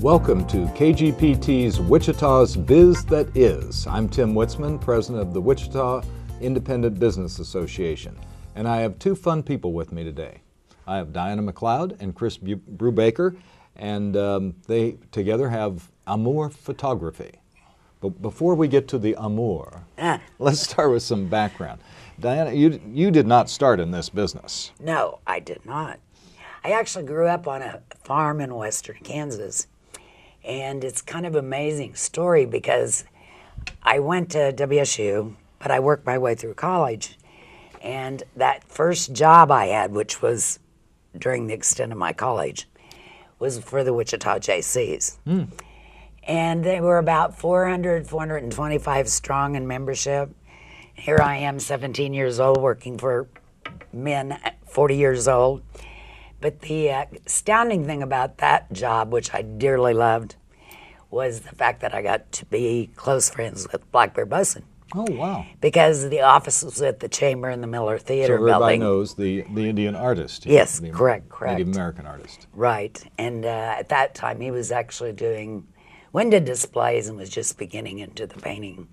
Welcome to KGPT's Wichita's Biz That Is. I'm Tim Witzman, president of the Wichita Independent Business Association, and I have two fun people with me today. I have Diana McLeod and Chris Brubaker, and they together have Amour Photography. But before we get to the Amour, let's start with some background. Diana, you did not start in this business. No, I did not. I actually grew up on a farm in western Kansas. And it's kind of an amazing story because I went to WSU, but I worked my way through college. And that first job I had, which was during the extent of my college, was for the Wichita JCs. And they were about 425 strong in membership. Here I am, 17 years old, working for men 40 years old. But the astounding thing about that job, which I dearly loved, was the fact that I got to be close friends with Black Bear Bussin. Oh, wow. Because the office was at the Chamber in the Miller Theater so everybody building. knows the Indian artist. Yes, the correct. Native American artist. Right. And at that time, he was actually doing window displays and was just beginning into the painting.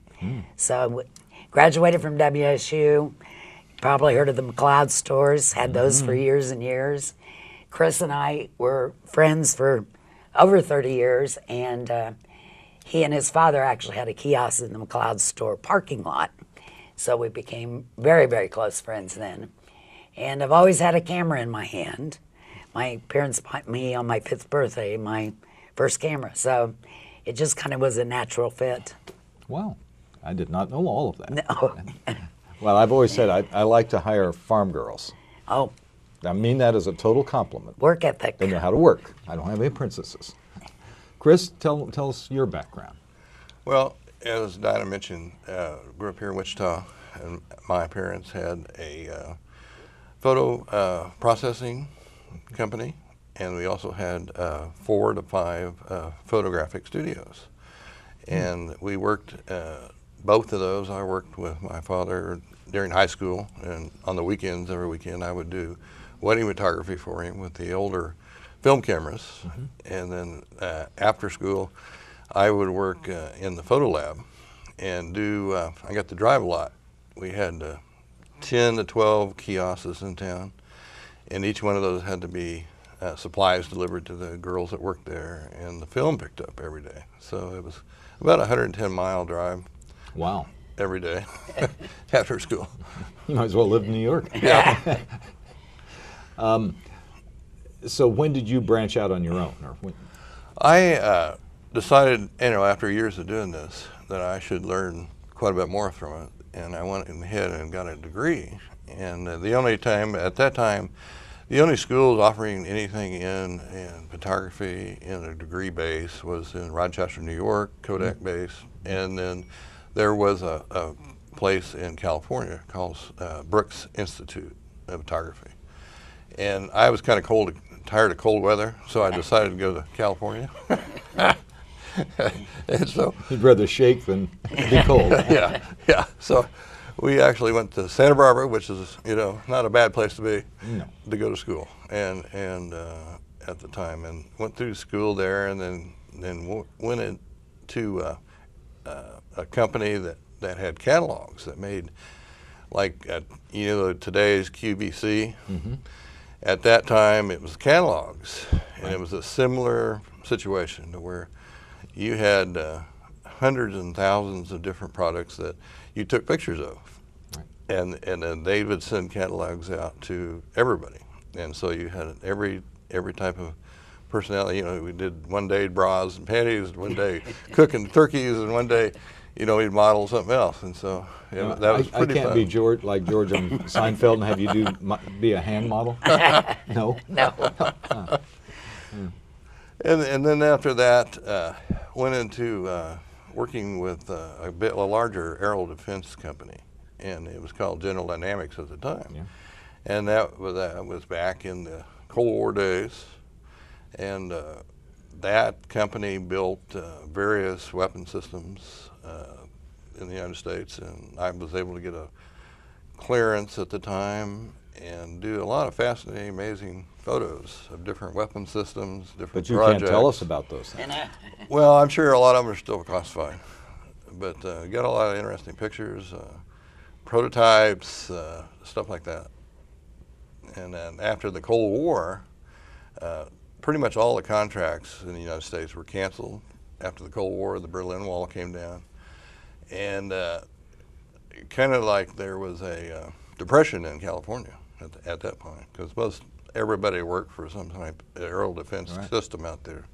So I graduated from WSU. Probably heard of the McLeod stores, had those for years and years. Chris and I were friends for over 30 years, and he and his father actually had a kiosk in the McLeod store parking lot. So we became very, very close friends then. And I've always had a camera in my hand. My parents bought me on my 5th birthday my first camera, so it just kind of was a natural fit. Wow. I did not know all of that. No. Well, I've always said I like to hire farm girls. Oh, I mean that as a total compliment. work ethic. They know how to work. I don't have any princesses. Chris, tell us your background. Well, as Dinah mentioned, grew up here in Wichita, and my parents had a photo processing company, and we also had 4 to 5 photographic studios. And we worked both of those. I worked with my father during high school, and on the weekends, every weekend, I would do wedding photography for him with the older film cameras. And then after school, I would work in the photo lab and do, I got to drive a lot. We had 10 to 12 kiosks in town, and each one of those had to be supplies delivered to the girls that worked there, and the film picked up every day. So it was about a 110-mile drive. Wow. Every day after school. You might as well live in New York. Yeah. So when did you branch out on your own? Or when? I decided, after years of doing this, that I should learn quite a bit more from it, and I went ahead and got a degree. And the only time, at that time, the only schools offering anything in photography in a degree base was in Rochester, New York, Kodak base, and then there was a place in California called Brooks Institute of Photography. And I was kind of tired of cold weather, so I decided to go to California. And so you'd rather shake than be cold. yeah. So we actually went to Santa Barbara, which is, not a bad place to be, to go to school. And at the time, and went through school there, and then went into a company that had catalogs that made, like, today's QVC. At that time, it was catalogs, and it was a similar situation to where you had hundreds and thousands of different products that you took pictures of, and then they would send catalogs out to everybody, and so you had every type of personality. We did one day bras and panties, one day cooking turkeys, and one day, we'd model something else, and so that was pretty fun. I can't be George on Seinfeld and have you be a hand model. No. No. And then after that, went into working with a larger aerial defense company, and it was called General Dynamics at the time. Yeah. And that was back in the Cold War days, and that company built various weapon systems in the United States, and I was able to get a clearance at the time and do a lot of fascinating, amazing photos of different weapon systems, different But you projects. can't tell us about those things. Well, I'm sure a lot of them are still classified, but got a lot of interesting pictures, prototypes, stuff like that. And then after the Cold War, pretty much all the contracts in the United States were canceled. After the Cold War, the Berlin Wall came down, and kind of like there was a depression in California at that point, because everybody worked for some type of aerial defense system out there.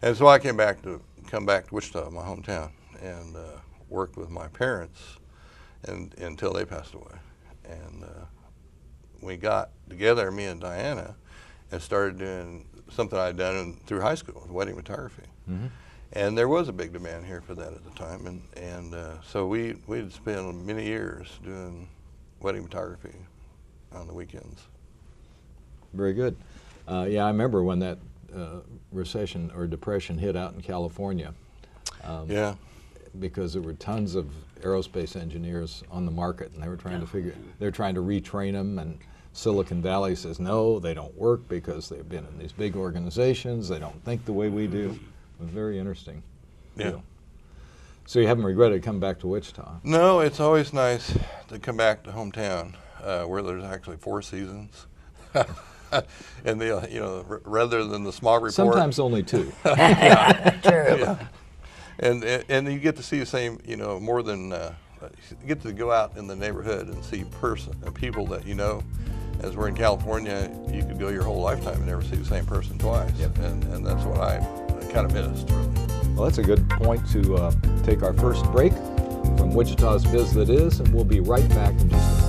And so I come back to Wichita, my hometown, and worked with my parents until they passed away. And we got together, me and Diana, and started doing something I'd done through high school, wedding photography. Mm-hmm. And there was a big demand here for that at the time, and so we'd spent many years doing wedding photography on the weekends. Very good. Yeah, I remember when that recession or depression hit out in California. Yeah. Because there were tons of aerospace engineers on the market, and they were trying they're trying to retrain them, and Silicon Valley says no, they don't work because they've been in these big organizations, they don't think the way we do. It was very interesting. Yeah. Deal. So you haven't regretted coming back to Wichita? No, it's always nice to come back to hometown where there's actually 4 seasons. And rather than the smog report. Sometimes only 2. True. Yeah. And you get to see the same, more than you get to go out in the neighborhood and see people that you know. As we're in California, you could go your whole lifetime and never see the same person twice. Yep. And that's what I kind of missed, really. Well, that's a good point to take our first break from Wichita's Biz That Is, and we'll be right back in just a minute.